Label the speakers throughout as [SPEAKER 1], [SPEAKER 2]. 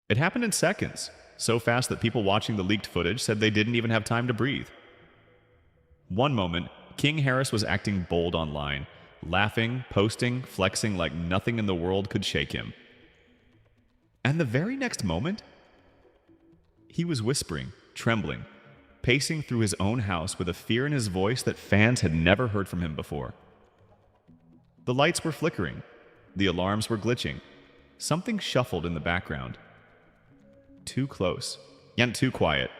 [SPEAKER 1] It happened in seconds, so fast that people watching the leaked footage said they didn't even have time to breathe. One moment, King Harris was acting bold online, laughing, posting, flexing like nothing in the world could shake him. And the very next moment, he was whispering, trembling, pacing through his own house with a fear in his voice that fans had never heard from him before. The lights were flickering. The alarms were glitching. Something shuffled in the background. Too close, and too quiet.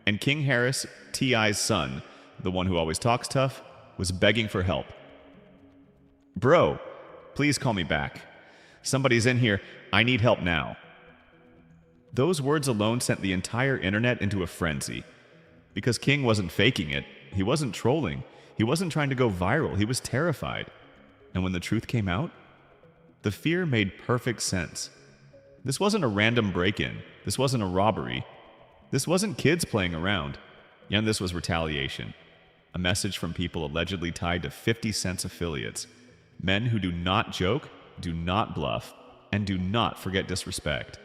[SPEAKER 1] And King Harris, T.I.'s son, the one who always talks tough, was begging for help. "Bro, please call me back. Somebody's in here. I need help now." Those words alone sent the entire internet into a frenzy. Because King wasn't faking it, he wasn't trolling, he wasn't trying to go viral, he was terrified. And when the truth came out, the fear made perfect sense. This wasn't a random break-in, this wasn't a robbery, this wasn't kids playing around, and this was retaliation. A message from people allegedly tied to 50 Cent's affiliates, men who do not joke, do not bluff, and do not forget disrespect.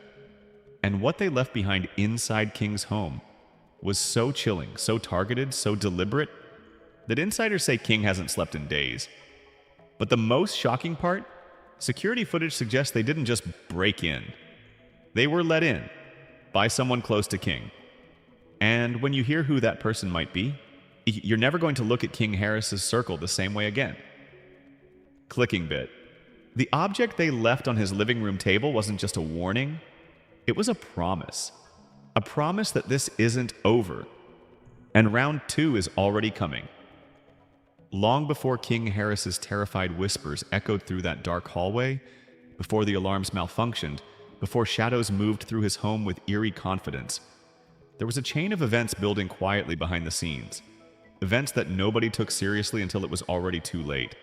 [SPEAKER 1] And what they left behind inside King's home was so chilling, so targeted, so deliberate, that insiders say King hasn't slept in days. But the most shocking part, security footage suggests they didn't just break in. They were let in by someone close to King. And when you hear who that person might be, you're never going to look at King Harris's circle the same way again. Clicking bit. The object they left on his living room table wasn't just a warning, it was a promise. A promise that this isn't over. And round 2 is already coming. Long before King Harris's terrified whispers echoed through that dark hallway, before the alarms malfunctioned, before shadows moved through his home with eerie confidence, there was a chain of events building quietly behind the scenes. Events that nobody took seriously until it was already too late.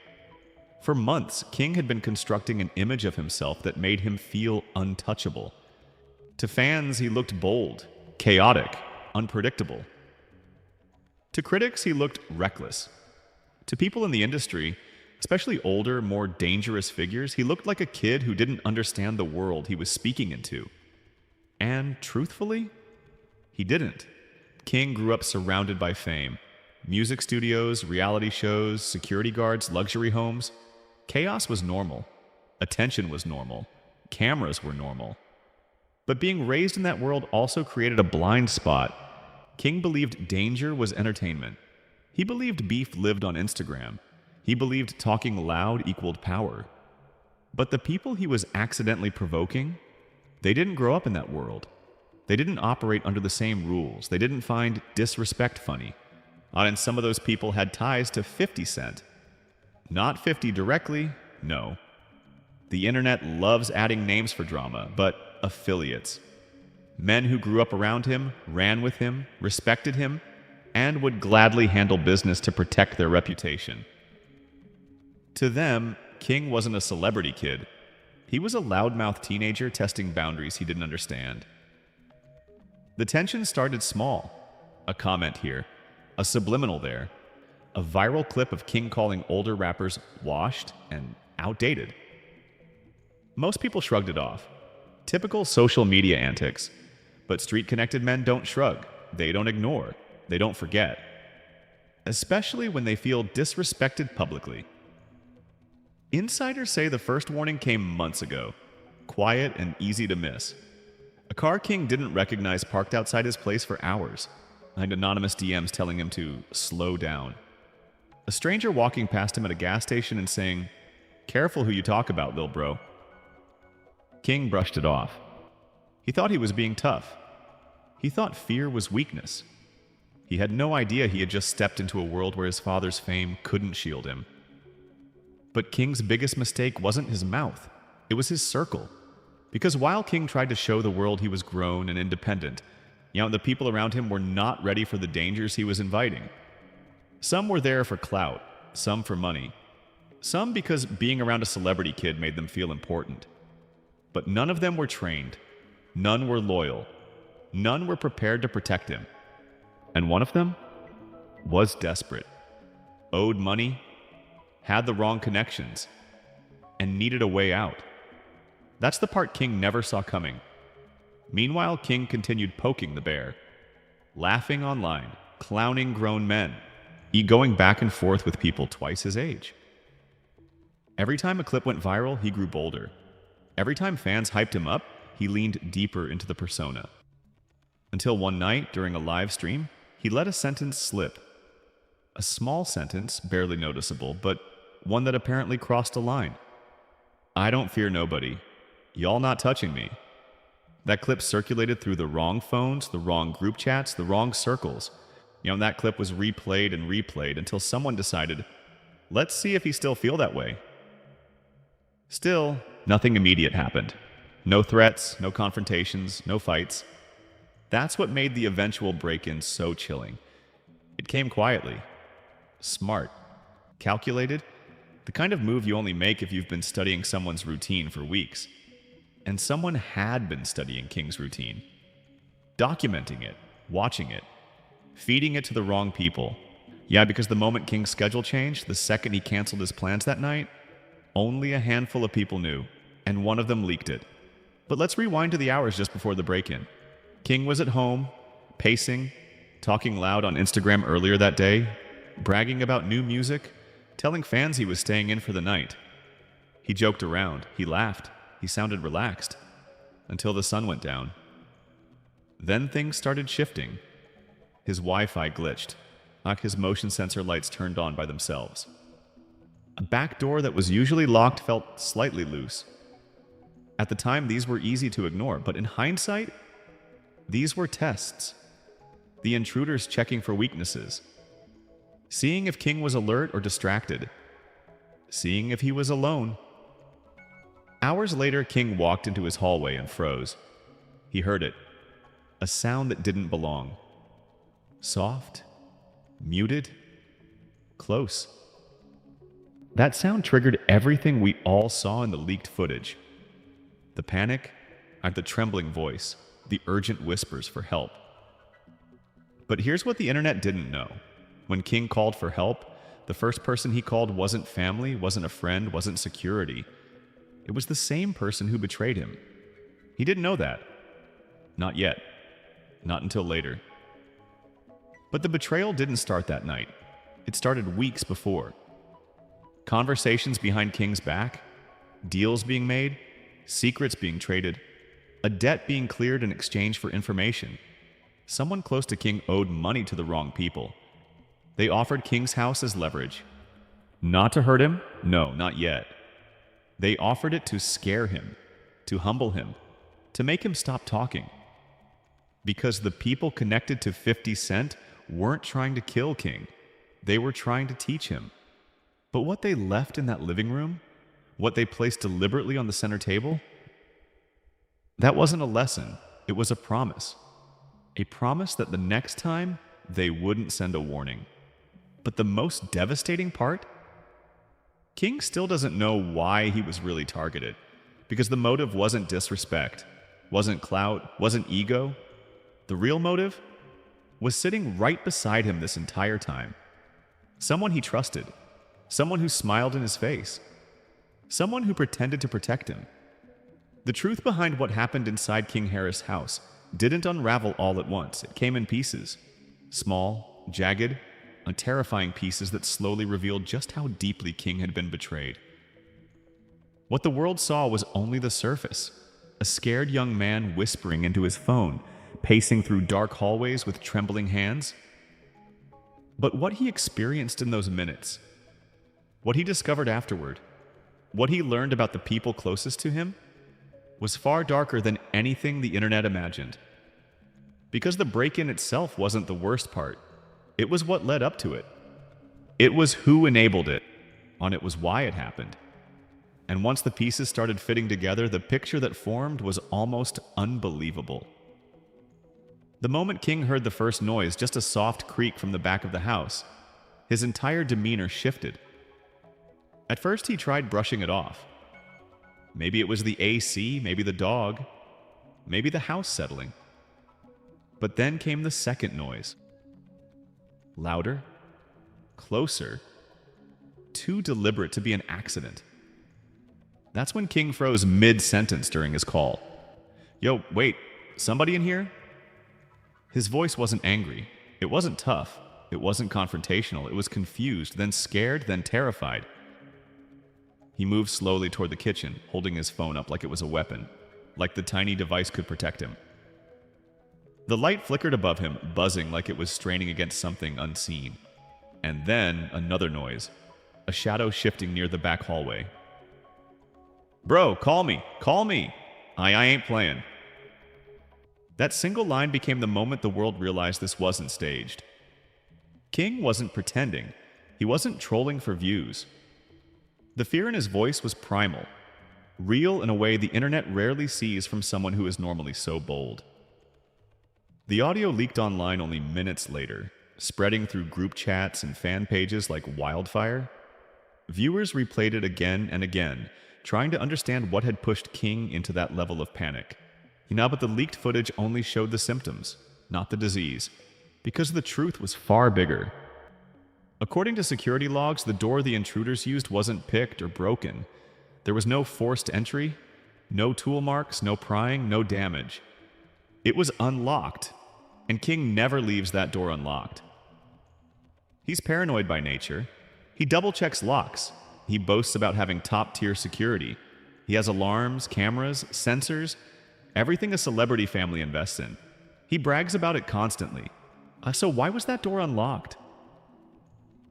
[SPEAKER 1] For months, King had been constructing an image of himself that made him feel untouchable. To fans, he looked bold, chaotic, unpredictable. To critics, he looked reckless. To people in the industry, especially older, more dangerous figures, he looked like a kid who didn't understand the world he was speaking into. And truthfully, he didn't. King grew up surrounded by fame. Music studios, reality shows, security guards, luxury homes. Chaos was normal. Attention was normal. Cameras were normal. But being raised in that world also created a blind spot. King believed danger was entertainment. He believed beef lived on Instagram. He believed talking loud equaled power. But the people he was accidentally provoking, they didn't grow up in that world. They didn't operate under the same rules. They didn't find disrespect funny. And some of those people had ties to 50 Cent. Not 50 directly, no. The internet loves adding names for drama, but affiliates. Men who grew up around him, ran with him, respected him, and would gladly handle business to protect their reputation. To them, King wasn't a celebrity kid. He was a loudmouth teenager testing boundaries he didn't understand. The tension started small. A comment here, a subliminal there, a viral clip of King calling older rappers washed and outdated. Most people shrugged it off. Typical social media antics. But street-connected men don't shrug. They don't ignore. They don't forget. Especially when they feel disrespected publicly. Insiders say the first warning came months ago. Quiet and easy to miss. A car King didn't recognize parked outside his place for hours, behind anonymous DMs telling him to slow down. A stranger walking past him at a gas station and saying, "Careful who you talk about, lil bro." King brushed it off. He thought he was being tough. He thought fear was weakness. He had no idea he had just stepped into a world where his father's fame couldn't shield him. But King's biggest mistake wasn't his mouth. It was his circle. Because while King tried to show the world he was grown and independent, the people around him were not ready for the dangers he was inviting. Some were there for clout, some for money, some because being around a celebrity kid made them feel important. But none of them were trained. None were loyal. None were prepared to protect him. And one of them was desperate, owed money, had the wrong connections, and needed a way out. That's the part King never saw coming. Meanwhile, King continued poking the bear, laughing online, clowning grown men, going back and forth with people twice his age. Every time a clip went viral, he grew bolder. Every time fans hyped him up, he leaned deeper into the persona. Until one night, during a live stream, he let a sentence slip. A small sentence, barely noticeable, but one that apparently crossed a line. "I don't fear nobody. Y'all not touching me." That clip circulated through the wrong phones, the wrong group chats, the wrong circles. That clip was replayed and replayed until someone decided, let's see if he still feel that way. Still, nothing immediate happened. No threats, no confrontations, no fights. That's what made the eventual break-in so chilling. It came quietly. Smart. Calculated. The kind of move you only make if you've been studying someone's routine for weeks. And someone had been studying King's routine. Documenting it, watching it, feeding it to the wrong people. Yeah, because the moment King's schedule changed, the second he canceled his plans that night, only a handful of people knew, and one of them leaked it. But let's rewind to the hours just before the break-in. King was at home, pacing, talking loud on Instagram earlier that day, bragging about new music, telling fans he was staying in for the night. He joked around, he laughed, he sounded relaxed, until the sun went down. Then things started shifting. His Wi-Fi glitched, like his motion sensor lights turned on by themselves. A back door that was usually locked felt slightly loose. At the time, these were easy to ignore, but in hindsight, these were tests. The intruders checking for weaknesses. Seeing if King was alert or distracted. Seeing if he was alone. Hours later, King walked into his hallway and froze. He heard it. A sound that didn't belong. Soft, muted, close. That sound triggered everything we all saw in the leaked footage. The panic, and the trembling voice, the urgent whispers for help. But here's what the internet didn't know. When King called for help, the first person he called wasn't family, wasn't a friend, wasn't security. It was the same person who betrayed him. He didn't know that. Not yet. Not until later. But the betrayal didn't start that night. It started weeks before. Conversations behind King's back, deals being made, secrets being traded, a debt being cleared in exchange for information. Someone close to King owed money to the wrong people. They offered King's house as leverage. Not to hurt him? No, not yet. They offered it to scare him, to humble him, to make him stop talking. Because the people connected to 50 Cent weren't trying to kill King. They were trying to teach him. But what they left in that living room, what they placed deliberately on the center table, that wasn't a lesson. It was a promise. A promise that the next time they wouldn't send a warning. But the most devastating part? King still doesn't know why he was really targeted. Because the motive wasn't disrespect, wasn't clout, wasn't ego. The real motive was sitting right beside him this entire time. Someone he trusted. Someone who smiled in his face. Someone who pretended to protect him. The truth behind what happened inside King Harris' house didn't unravel all at once. It came in pieces. Small, jagged, and terrifying pieces that slowly revealed just how deeply King had been betrayed. What the world saw was only the surface. A scared young man whispering into his phone, pacing through dark hallways with trembling hands. But what he experienced in those minutes, what he discovered afterward, what he learned about the people closest to him, was far darker than anything the internet imagined. Because the break-in itself wasn't the worst part. It was what led up to it. It was who enabled it, and it was why it happened. And once the pieces started fitting together, the picture that formed was almost unbelievable. The moment King heard the first noise, just a soft creak from the back of the house, his entire demeanor shifted. At first, he tried brushing it off. Maybe it was the AC, maybe the dog, maybe the house settling. But then came the second noise. Louder, closer, too deliberate to be an accident. That's when King froze mid-sentence during his call. Yo, wait, somebody in here?" His voice wasn't angry. It wasn't tough. It wasn't confrontational. It was confused, then scared, then terrified. He moved slowly toward the kitchen, holding his phone up like it was a weapon, like the tiny device could protect him. The light flickered above him, buzzing like it was straining against something unseen. And then another noise, a shadow shifting near the back hallway. "Bro, call me! Call me! I ain't playing." That single line became the moment the world realized this wasn't staged. King wasn't pretending. He wasn't trolling for views. The fear in his voice was primal, real in a way the internet rarely sees from someone who is normally so bold. The audio leaked online only minutes later, spreading through group chats and fan pages like wildfire. Viewers replayed it again and again, trying to understand what had pushed King into that level of panic. But the leaked footage only showed the symptoms, not the disease, because the truth was far bigger. According to security logs, the door the intruders used wasn't picked or broken. There was no forced entry, no tool marks, no prying, no damage. It was unlocked, and King never leaves that door unlocked. He's paranoid by nature. He double-checks locks. He boasts about having top-tier security. He has alarms, cameras, sensors, everything a celebrity family invests in. He brags about it constantly. So why was that door unlocked?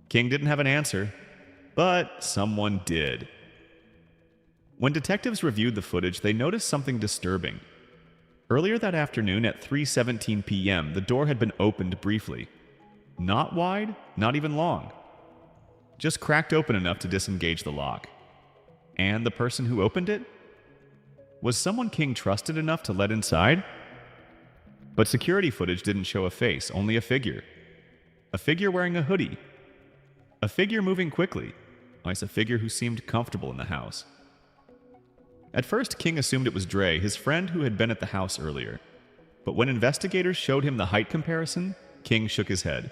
[SPEAKER 1] King didn't have an answer, but someone did. When detectives reviewed the footage, they noticed something disturbing. Earlier that afternoon at 3:17 p.m., the door had been opened briefly. Not wide, not even long. Just cracked open enough to disengage the lock. And the person who opened it? Was someone King trusted enough to let inside? But security footage didn't show a face, only a figure. A figure wearing a hoodie. A figure moving quickly. It's a figure who seemed comfortable in the house. At first, King assumed it was Dre, his friend who had been at the house earlier. But when investigators showed him the height comparison, King shook his head.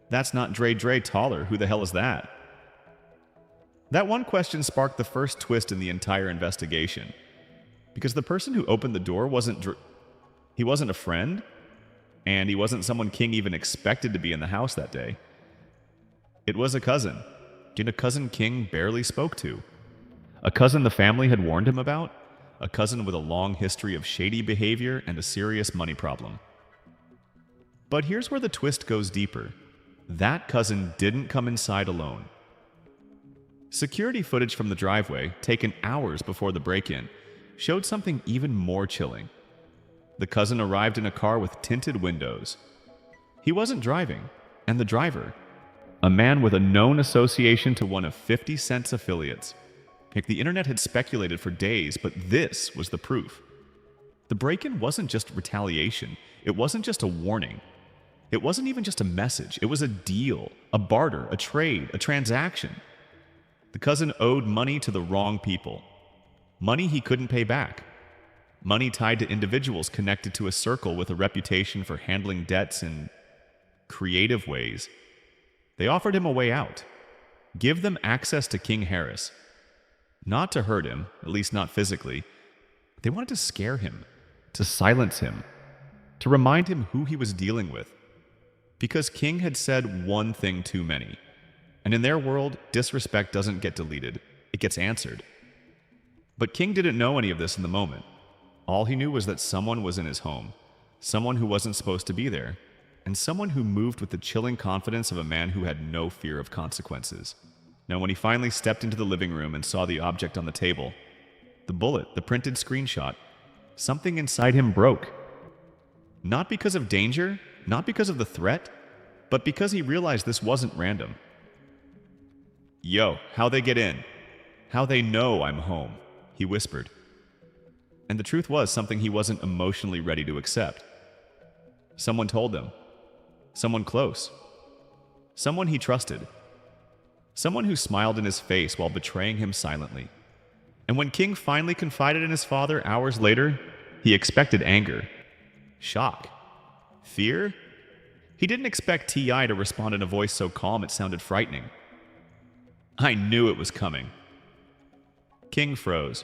[SPEAKER 1] "That's not Dre taller. Who the hell is that?" That one question sparked the first twist in the entire investigation. Because the person who opened the door wasn't he wasn't a friend, and he wasn't someone King even expected to be in the house that day. It was a cousin. A cousin King barely spoke to. A cousin the family had warned him about. A cousin with a long history of shady behavior and a serious money problem. But here's where the twist goes deeper. That cousin didn't come inside alone. Security footage from the driveway, taken hours before the break-in, showed something even more chilling. The cousin arrived in a car with tinted windows. He wasn't driving, and the driver, a man with a known association to one of 50 Cent's affiliates. The internet had speculated for days, but this was the proof. The break-in wasn't just retaliation. It wasn't just a warning. It wasn't even just a message. It was a deal, a barter, a trade, a transaction. The cousin owed money to the wrong people. Money he couldn't pay back. Money tied to individuals connected to a circle with a reputation for handling debts in creative ways. They offered him a way out. Give them access to King Harris. Not to hurt him, at least not physically. They wanted to scare him, to silence him, to remind him who he was dealing with. Because King had said one thing too many. And in their world, disrespect doesn't get deleted. It gets answered. But King didn't know any of this in the moment. All he knew was that someone was in his home, someone who wasn't supposed to be there, and someone who moved with the chilling confidence of a man who had no fear of consequences. Now, when he finally stepped into the living room and saw the object on the table, the bullet, the printed screenshot, something inside him broke. Not because of danger, not because of the threat, but because he realized this wasn't random. "Yo, how they get in? How they know I'm home?" he whispered. And the truth was something he wasn't emotionally ready to accept. Someone told him. Someone close. Someone he trusted. Someone who smiled in his face while betraying him silently. And when King finally confided in his father hours later, he expected anger, shock, fear. He didn't expect T.I. to respond in a voice so calm it sounded frightening. "I knew it was coming." King froze.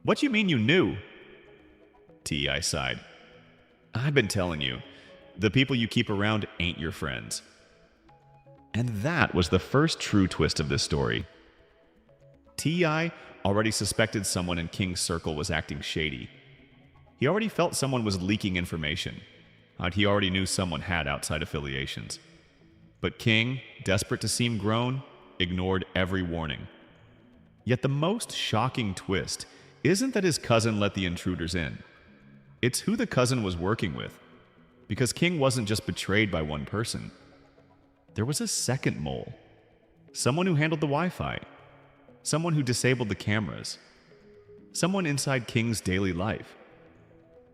[SPEAKER 1] "What do you mean you knew?" T.I. sighed. I've been telling you, the people you keep around ain't your friends. And that was the first true twist of this story. T.I. already suspected someone in King's circle was acting shady. He already felt someone was leaking information. He already knew someone had outside affiliations. But King, desperate to seem grown, ignored every warning. Yet the most shocking twist isn't that his cousin let the intruders in. It's who the cousin was working with. Because King wasn't just betrayed by one person. There was a second mole. Someone who handled the Wi-Fi. Someone who disabled the cameras. Someone inside King's daily life.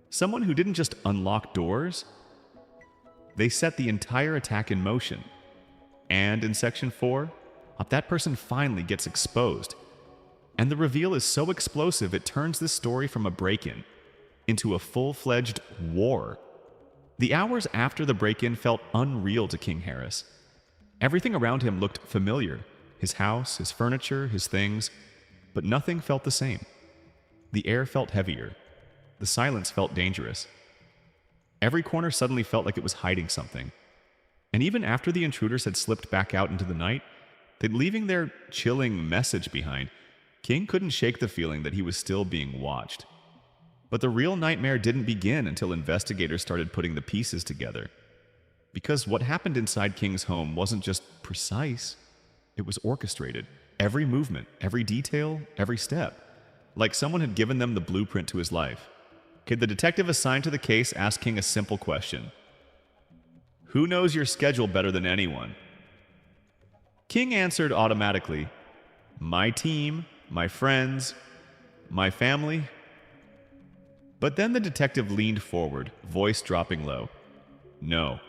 [SPEAKER 1] Someone who didn't just unlock doors. They set the entire attack in motion. And in Section 4, that person finally gets exposed. And the reveal is so explosive it turns this story from a break-in into a full-fledged war. The hours after the break-in felt unreal to King Harris. Everything around him looked familiar. His house, his furniture, his things. But nothing felt the same. The air felt heavier. The silence felt dangerous. Every corner suddenly felt like it was hiding something. And even after the intruders had slipped back out into the night, they'd leaving their chilling message behind, King couldn't shake the feeling that he was still being watched. But the real nightmare didn't begin until investigators started putting the pieces together. Because what happened inside King's home wasn't just precise, it was orchestrated. Every movement, every detail, every step. Like someone had given them the blueprint to his life. Okay, the detective assigned to the case asked King a simple question. Who knows your schedule better than anyone? King answered automatically, my team, my friends, my family. But then the detective leaned forward, voice dropping low. No.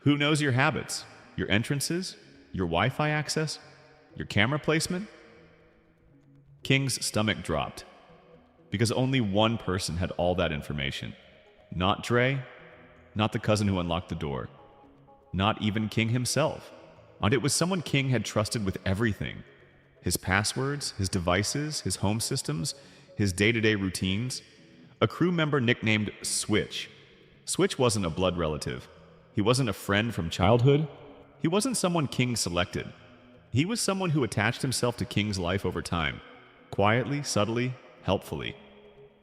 [SPEAKER 1] Who knows your habits, your entrances, your Wi-Fi access, your camera placement? King's stomach dropped, because only one person had all that information. Not Dre, not the cousin who unlocked the door, not even King himself. And it was someone King had trusted with everything. His passwords, his devices, his home systems, his day-to-day routines. A crew member nicknamed Switch. Switch wasn't a blood relative. He wasn't a friend from childhood. He wasn't someone King selected. He was someone who attached himself to King's life over time. Quietly, subtly, helpfully.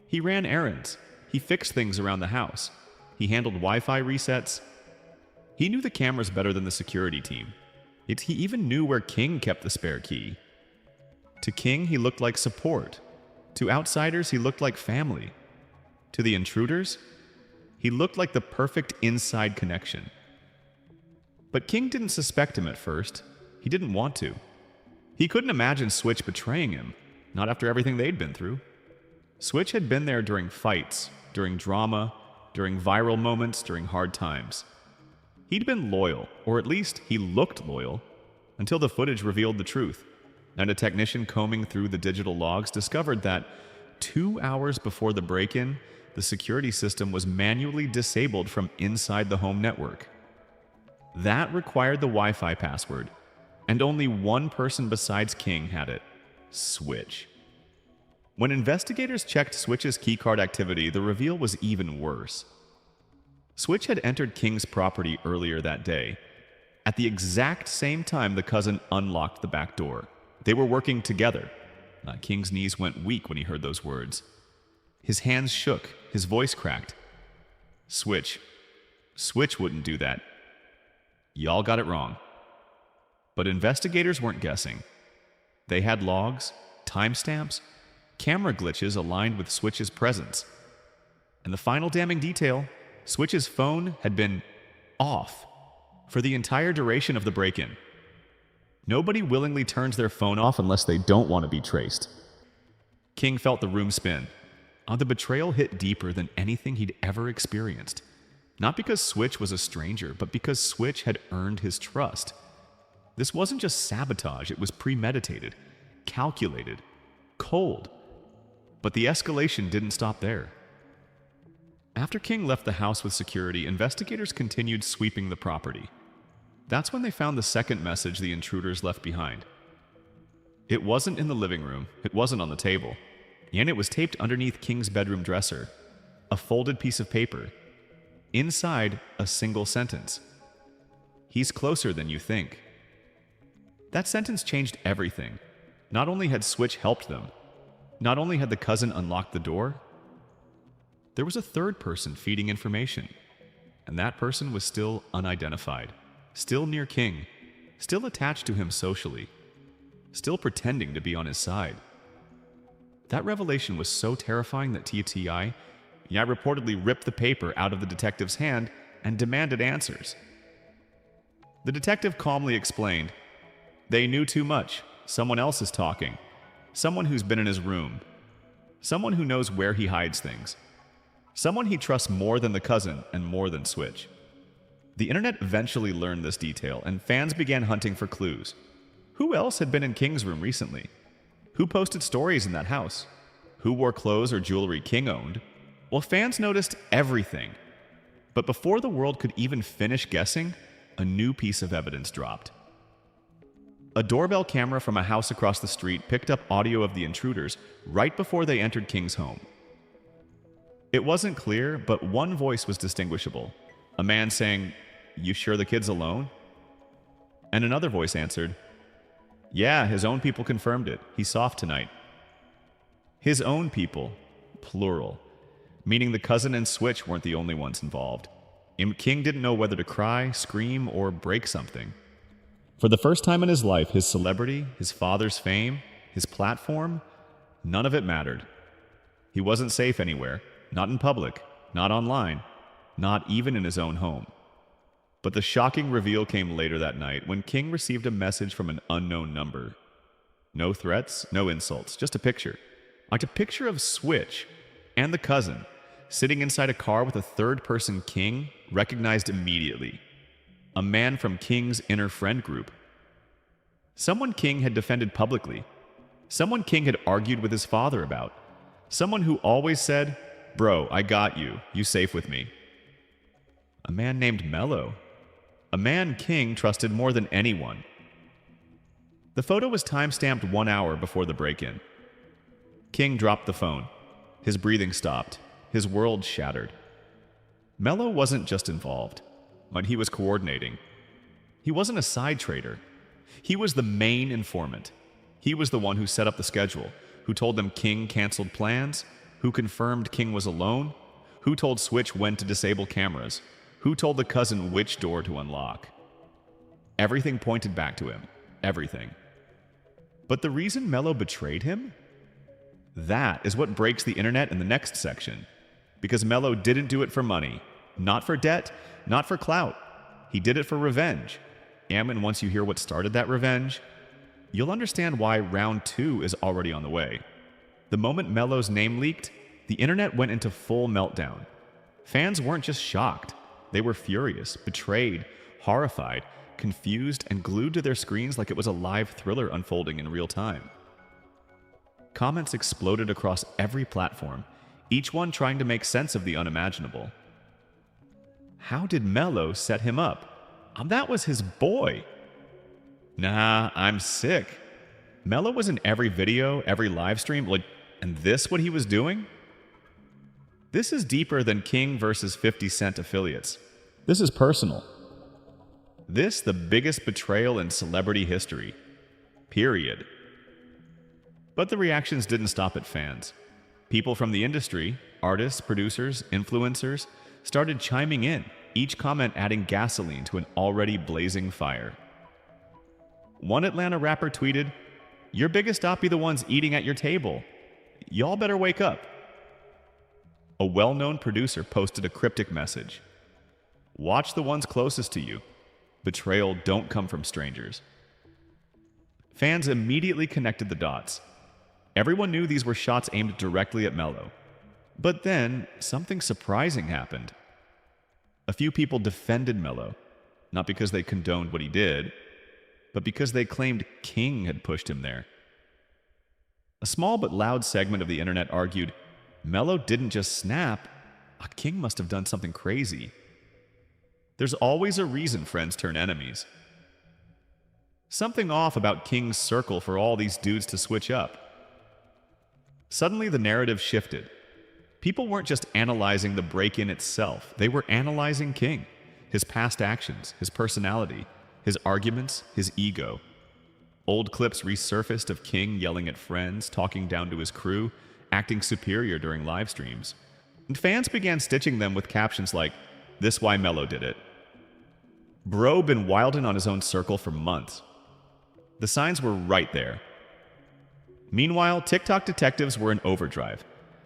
[SPEAKER 1] He ran errands. He fixed things around the house. He handled Wi-Fi resets. He knew the cameras better than the security team. He even knew where King kept the spare key. To King, he looked like support. To outsiders, he looked like family. To the intruders, he looked like the perfect inside connection. But King didn't suspect him at first. He didn't want to. He couldn't imagine Switch betraying him, not after everything they'd been through. Switch had been there during fights, during drama, during viral moments, during hard times. He'd been loyal, or at least he looked loyal, until the footage revealed the truth, and a technician combing through the digital logs discovered that 2 hours before the break-in, the security system was manually disabled from inside the home network. That required the Wi-Fi password, and only one person besides King had it: Switch. When investigators checked Switch's keycard activity, the reveal was even worse. Switch had entered King's property earlier that day, at the exact same time the cousin unlocked the back door. They were working together. King's knees went weak when he heard those words. His hands shook, his voice cracked. Switch wouldn't do that. Y'all got it wrong. But investigators weren't guessing. They had logs, timestamps, camera glitches aligned with Switch's presence. And the final damning detail, Switch's phone had been off for the entire duration of the break-in. Nobody willingly turns their phone off unless they don't want to be traced. King felt the room spin. The betrayal hit deeper than anything he'd ever experienced. Not because Switch was a stranger, but because Switch had earned his trust. This wasn't just sabotage, it was premeditated, calculated, cold. But the escalation didn't stop there. After King left the house with security, investigators continued sweeping the property. That's when they found the second message the intruders left behind. It wasn't in the living room, it wasn't on the table, and it was taped underneath King's bedroom dresser. a folded piece of paper. Inside, a single sentence. "He's closer than you think." That sentence changed everything. Not only had Switch helped them, not only had the cousin unlocked the door, there was a third person feeding information. And that person was still unidentified, still near King, still attached to him socially, still pretending to be on his side. That revelation was so terrifying that TTI reportedly ripped the paper out of the detective's hand and demanded answers. The detective calmly explained, "They knew too much. Someone else is talking. Someone who's been in his room. Someone who knows where he hides things. Someone he trusts more than the cousin and more than Switch." The internet eventually learned this detail, and fans began hunting for clues. Who else had been in King's room recently? Who posted stories in that house? Who wore clothes or jewelry King owned? Well, fans noticed everything. But before the world could even finish guessing, a new piece of evidence dropped. A doorbell camera from a house across the street picked up audio of the intruders right before they entered King's home. It wasn't clear, but one voice was distinguishable. A man saying, "You sure the kid's alone?" And another voice answered, "Yeah, his own people confirmed it. He's soft tonight." His own people, plural, meaning the cousin and Switch weren't the only ones involved. King didn't know whether to cry, scream, or break something. For the first time in his life, his celebrity, his father's fame, his platform, none of it mattered. He wasn't safe anywhere, not in public, not online, not even in his own home. But the shocking reveal came later that night when King received a message from an unknown number. No threats, no insults, just a picture. Like a picture of Switch and the cousin sitting inside a car with a third-person King recognized immediately. A man from King's inner friend group. Someone King had defended publicly. Someone King had argued with his father about. Someone who always said, "Bro, I got you. You safe with me." A man named Mello. A man King trusted more than anyone. The photo was time-stamped 1 hour before the break-in. King dropped the phone. His breathing stopped. His world shattered. Mello wasn't just involved, but he was coordinating. He wasn't a side trader. He was the main informant. He was the one who set up the schedule, who told them King canceled plans, who confirmed King was alone, who told Switch when to disable cameras, who told the cousin which door to unlock. Everything pointed back to him. Everything. But the reason Mello betrayed him? That is what breaks the internet in the next section. Because Mello didn't do it for money. Not for debt, not for clout. He did it for revenge. And once you hear what started that revenge, you'll understand why round 2 is already on the way. The moment Mello's name leaked, the internet went into full meltdown. Fans weren't just shocked. They were furious, betrayed, horrified, confused, and glued to their screens like it was a live thriller unfolding in real time. Comments exploded across every platform, each one trying to make sense of the unimaginable. How did Mello set him up? That was his boy. Nah, I'm sick. Mello was in every video, every live stream, and this what he was doing? This is deeper than King versus 50 Cent affiliates. This is personal. This the biggest betrayal in celebrity history. Period. But the reactions didn't stop at fans. People from the industry, artists, producers, influencers, started chiming in, each comment adding gasoline to an already blazing fire. One Atlanta rapper tweeted, "Your biggest op be the ones eating at your table. Y'all better wake up." A well-known producer posted a cryptic message. "Watch the ones closest to you. Betrayal don't come from strangers." Fans immediately connected the dots. Everyone knew these were shots aimed directly at Mello. But then, something surprising happened. A few people defended Mello, not because they condoned what he did, but because they claimed King had pushed him there. A small but loud segment of the internet argued, Mello didn't just snap, King must have done something crazy. There's always a reason friends turn enemies. Something off about King's circle for all these dudes to switch up. Suddenly the narrative shifted. People weren't just analyzing the break-in itself, they were analyzing King, his past actions, his personality, his arguments, his ego. Old clips resurfaced of King yelling at friends, talking down to his crew, acting superior during live streams. And fans began stitching them with captions like, "This why Mello did it." Bro been wildin' on his own circle for months. The signs were right there. Meanwhile, TikTok detectives were in overdrive.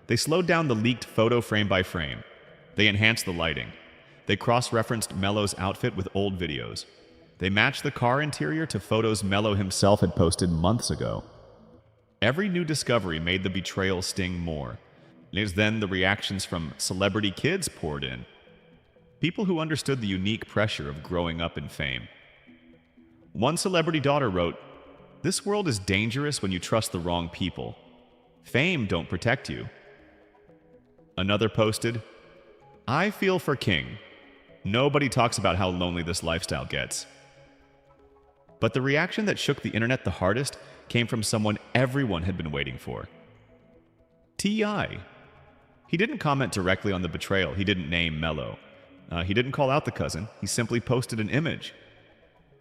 [SPEAKER 1] They slowed down the leaked photo frame by frame. They enhanced the lighting. They cross-referenced Mello's outfit with old videos. They matched the car interior to photos Mello himself had posted months ago. Every new discovery made the betrayal sting more. It was then the reactions from celebrity kids poured in. People who understood the unique pressure of growing up in fame. One celebrity daughter wrote, "This world is dangerous when you trust the wrong people. Fame don't protect you." Another posted, "I feel for King. Nobody talks about how lonely this lifestyle gets." But the reaction that shook the internet the hardest came from someone everyone had been waiting for. T.I. He didn't comment directly on the betrayal. He didn't name Mello. He didn't call out the cousin. He simply posted an image.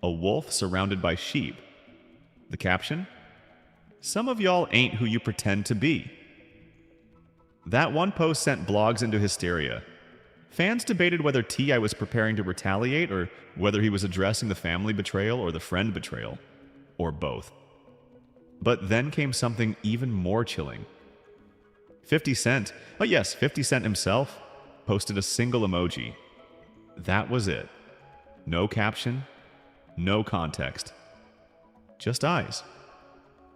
[SPEAKER 1] A wolf surrounded by sheep. The caption? "Some of y'all ain't who you pretend to be." That one post sent blogs into hysteria. Fans debated whether T.I. was preparing to retaliate or whether he was addressing the family betrayal or the friend betrayal, or both. But then came something even more chilling. 50 Cent, oh yes, 50 Cent himself, posted a single emoji. That was it. No caption, no context. Just eyes.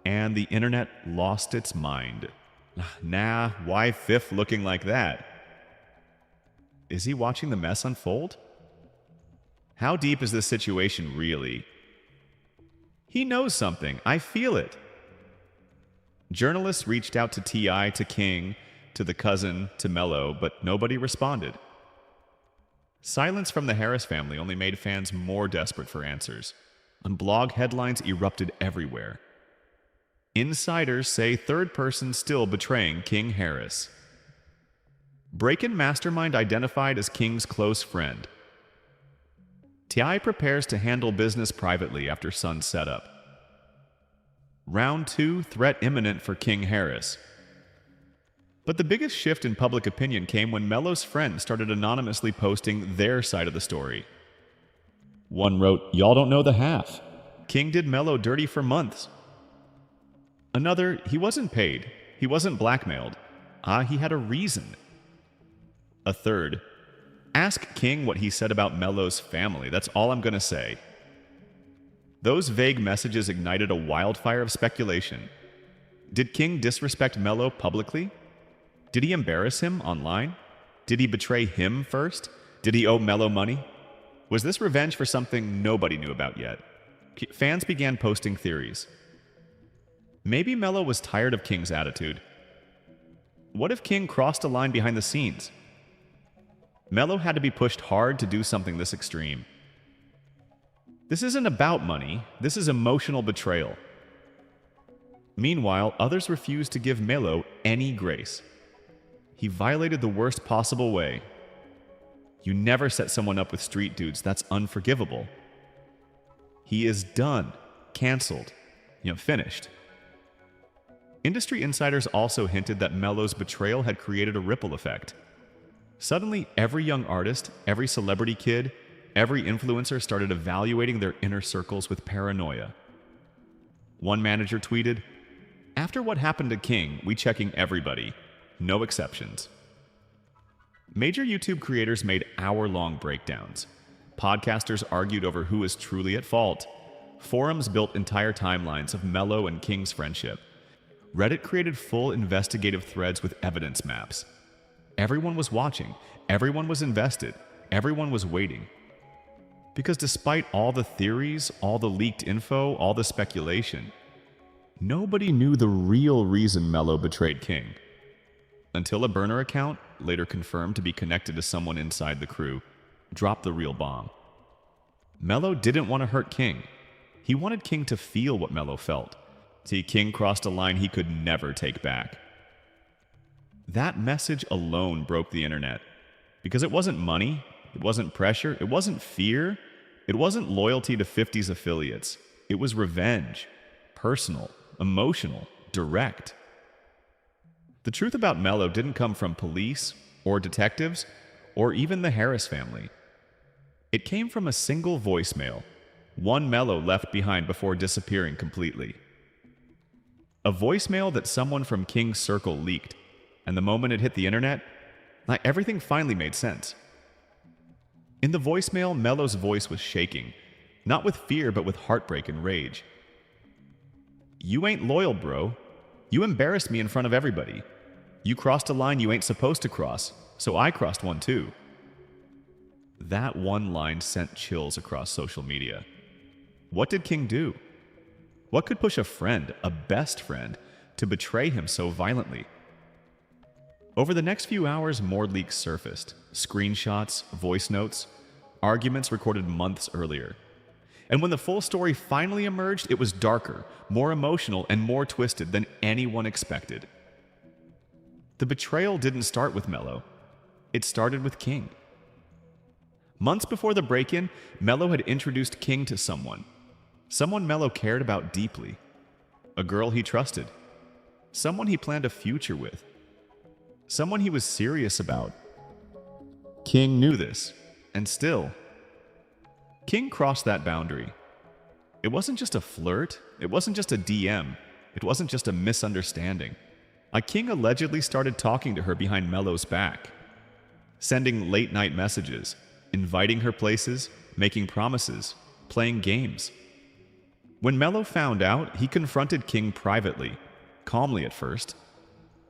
[SPEAKER 1] And the internet lost its mind. Nah, why Fifth looking like that? Is he watching the mess unfold? How deep is this situation really? He knows something. I feel it. Journalists reached out to T.I., to King, to the cousin, to Mello, but nobody responded. Silence from the Harris family only made fans more desperate for answers. And blog headlines erupted everywhere. Insiders say third person still betraying King Harris. Break-in mastermind identified as King's close friend. T.I. prepares to handle business privately after son setup. Round 2, threat imminent for King Harris. But the biggest shift in public opinion came when Mello's friends started anonymously posting their side of the story. One wrote, "Y'all don't know the half. King did Mello dirty for months." Another, "He wasn't paid. He wasn't blackmailed. He had a reason." A third, "Ask King what he said about Mello's family. That's all I'm gonna say." Those vague messages ignited a wildfire of speculation. Did King disrespect Mello publicly? Did he embarrass him online? Did he betray him first? Did he owe Mello money? Was this revenge for something nobody knew about yet? Fans began posting theories. Maybe Mello was tired of King's attitude. What if King crossed a line behind the scenes? Mello had to be pushed hard to do something this extreme. This isn't about money, this is emotional betrayal. Meanwhile, others refused to give Mello any grace. He violated the worst possible way. You never set someone up with street dudes, that's unforgivable. He is done, canceled, finished. Industry insiders also hinted that Mello's betrayal had created a ripple effect. Suddenly, every young artist, every celebrity kid, every influencer started evaluating their inner circles with paranoia. One manager tweeted, "After what happened to King, we checking everybody. No exceptions." Major YouTube creators made hour-long breakdowns. Podcasters argued over who is truly at fault. Forums built entire timelines of Mello and King's friendship. Reddit created full investigative threads with evidence maps. Everyone was watching. Everyone was invested. Everyone was waiting. Because despite all the theories, all the leaked info, all the speculation, nobody knew the real reason Mello betrayed King. Until a burner account, later confirmed to be connected to someone inside the crew, dropped the real bomb. Mello didn't want to hurt King. He wanted King to feel what Mello felt. See, King crossed a line he could never take back. That message alone broke the internet. Because it wasn't money, it wasn't pressure, it wasn't fear, it wasn't loyalty to 50's affiliates. It was revenge. Personal, emotional, direct. The truth about Mello didn't come from police or detectives or even the Harris family. It came from a single voicemail, one Mello left behind before disappearing completely. A voicemail that someone from King's circle leaked, and the moment it hit the internet, everything finally made sense. In the voicemail, Mello's voice was shaking, not with fear but with heartbreak and rage. "You ain't loyal, bro. You embarrassed me in front of everybody. You crossed a line you ain't supposed to cross, so I crossed one too." That one line sent chills across social media. What did King do? What could push a friend, a best friend, to betray him so violently? Over the next few hours, more leaks surfaced. Screenshots, voice notes, arguments recorded months earlier. And when the full story finally emerged, it was darker, more emotional, and more twisted than anyone expected. The betrayal didn't start with Mello. It started with King. Months before the break-in, Mello had introduced King to someone Mello cared about deeply. A girl he trusted. Someone he planned a future with. Someone he was serious about. King knew this, and still, King crossed that boundary. It wasn't just a flirt, it wasn't just a DM, it wasn't just a misunderstanding. King allegedly started talking to her behind Mello's back, sending late-night messages, inviting her places, making promises, playing games. When Mello found out, he confronted King privately, calmly at first.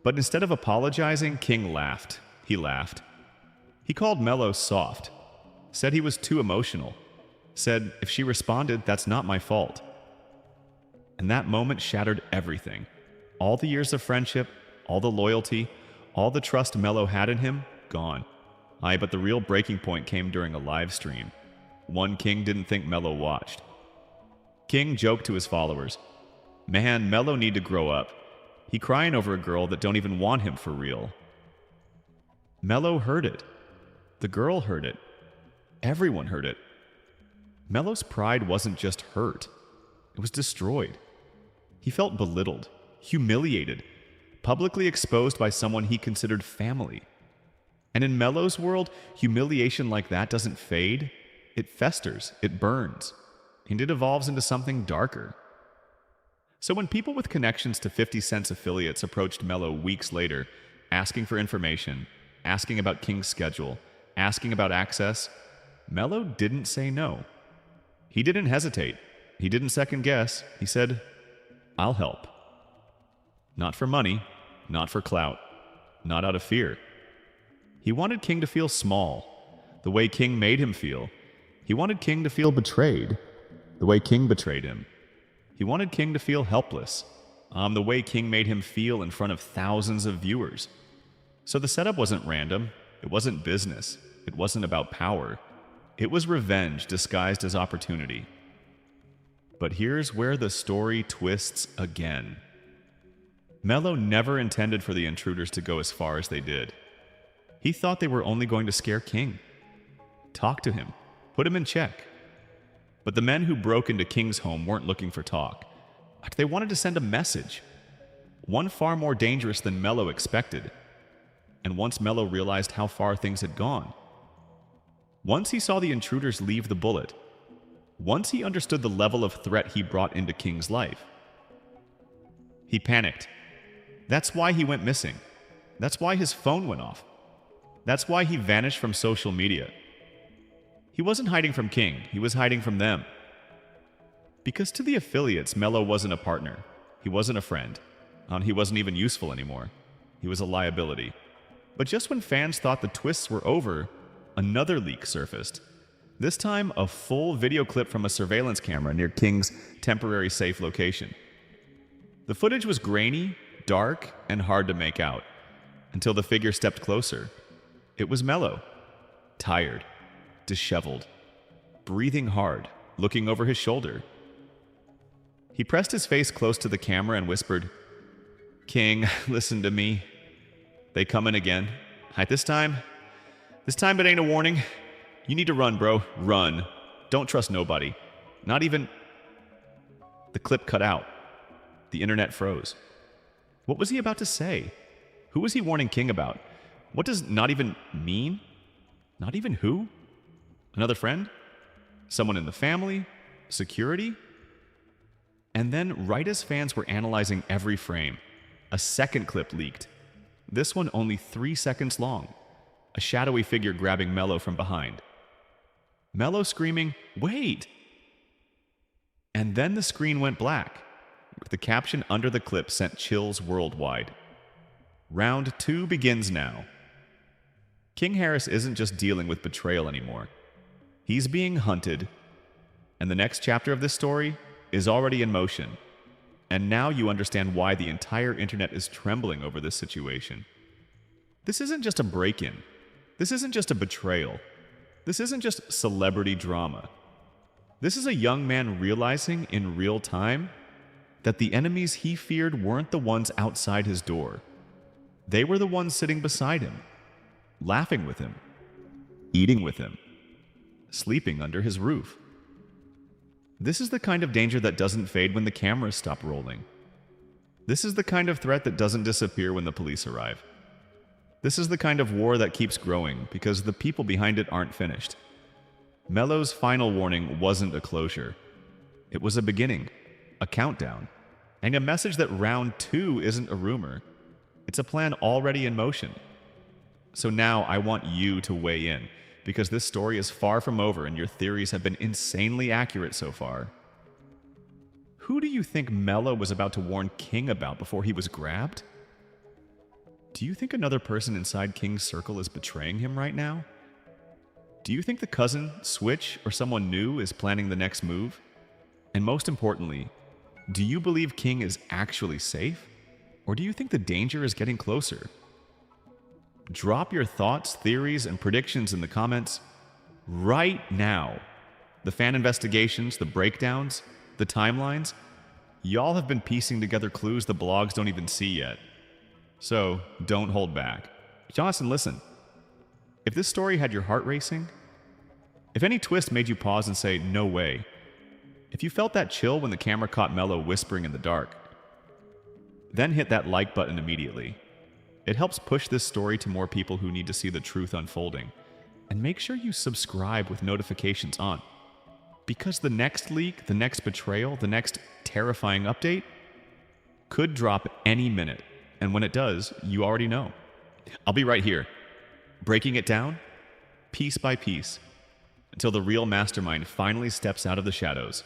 [SPEAKER 1] But instead of apologizing, King laughed. He laughed. He called Mello soft, said he was too emotional, said, "If she responded, that's not my fault." And that moment shattered everything. All the years of friendship, all the loyalty, all the trust Mello had in him, gone. But the real breaking point came during a live stream. One King didn't think Mello watched. King joked to his followers, "Man, Mello need to grow up. He crying over a girl that don't even want him for real." Mello heard it. The girl heard it. Everyone heard it. Mello's pride wasn't just hurt. It was destroyed. He felt belittled, humiliated, publicly exposed by someone he considered family. And in Mello's world, humiliation like that doesn't fade. It festers, it burns, and it evolves into something darker. So when people with connections to 50 Cent's affiliates approached Mello weeks later, asking for information, asking about King's schedule, asking about access, Mello didn't say no. He didn't hesitate. He didn't second guess. He said, "I'll help." Not for money, not for clout, not out of fear. He wanted King to feel small, the way King made him feel. He wanted King to feel betrayed, the way King betrayed him. He wanted King to feel helpless, the way King made him feel in front of thousands of viewers. So the setup wasn't random. It wasn't business. It wasn't about power. It was revenge disguised as opportunity. But here's where the story twists again. Mello never intended for the intruders to go as far as they did. He thought they were only going to scare King, talk to him, put him in check. But the men who broke into King's home weren't looking for talk. They wanted to send a message, one far more dangerous than Mello expected. And once Mello realized how far things had gone, once he saw the intruders leave the bullet, once he understood the level of threat he brought into King's life, he panicked. That's why he went missing. That's why his phone went off. That's why he vanished from social media. He wasn't hiding from King, he was hiding from them. Because to the affiliates, Mello wasn't a partner. He wasn't a friend. He wasn't even useful anymore. He was a liability. But just when fans thought the twists were over, another leak surfaced. This time, a full video clip from a surveillance camera near King's temporary safe location. The footage was grainy, dark, and hard to make out, until the figure stepped closer. It was Mello, tired, disheveled, breathing hard, looking over his shoulder. He pressed his face close to the camera and whispered, "King, listen to me. They come in again. Alright, this time it ain't a warning. You need to run, bro. Run. Don't trust nobody. Not even... The clip cut out. The internet froze. What was he about to say? Who was he warning King about? What does not even mean? Not even who? Another friend? Someone in the family? Security? And then, right as fans were analyzing every frame, a second clip leaked. This one only 3 seconds long. A shadowy figure grabbing Mello from behind. Mello screaming, "Wait!" And then the screen went black. The caption under the clip sent chills worldwide. Round 2 begins now. King Harris isn't just dealing with betrayal anymore. He's being hunted. And the next chapter of this story is already in motion. And now you understand why the entire internet is trembling over this situation. This isn't just a break-in. This isn't just a betrayal. This isn't just celebrity drama. This is a young man realizing in real time that the enemies he feared weren't the ones outside his door. They were the ones sitting beside him, laughing with him, eating with him, sleeping under his roof. This is the kind of danger that doesn't fade when the cameras stop rolling. This is the kind of threat that doesn't disappear when the police arrive. This is the kind of war that keeps growing because the people behind it aren't finished. Mello's final warning wasn't a closure. It was a beginning, a countdown, and a message that round 2 isn't a rumor. It's a plan already in motion. So now I want you to weigh in, because this story is far from over and your theories have been insanely accurate so far. Who do you think Mello was about to warn King about before he was grabbed? Do you think another person inside King's circle is betraying him right now? Do you think the cousin, Switch, or someone new is planning the next move? And most importantly, do you believe King is actually safe? Or do you think the danger is getting closer? Drop your thoughts, theories, and predictions in the comments right now. The fan investigations, the breakdowns, the timelines, y'all have been piecing together clues the blogs don't even see yet. So, don't hold back. Johnson, listen. If this story had your heart racing, if any twist made you pause and say, "No way," if you felt that chill when the camera caught Mello whispering in the dark, then hit that like button immediately. It helps push this story to more people who need to see the truth unfolding. And make sure you subscribe with notifications on. Because the next leak, the next betrayal, the next terrifying update could drop any minute. And when it does, you already know. I'll be right here, breaking it down, piece by piece, until the real mastermind finally steps out of the shadows.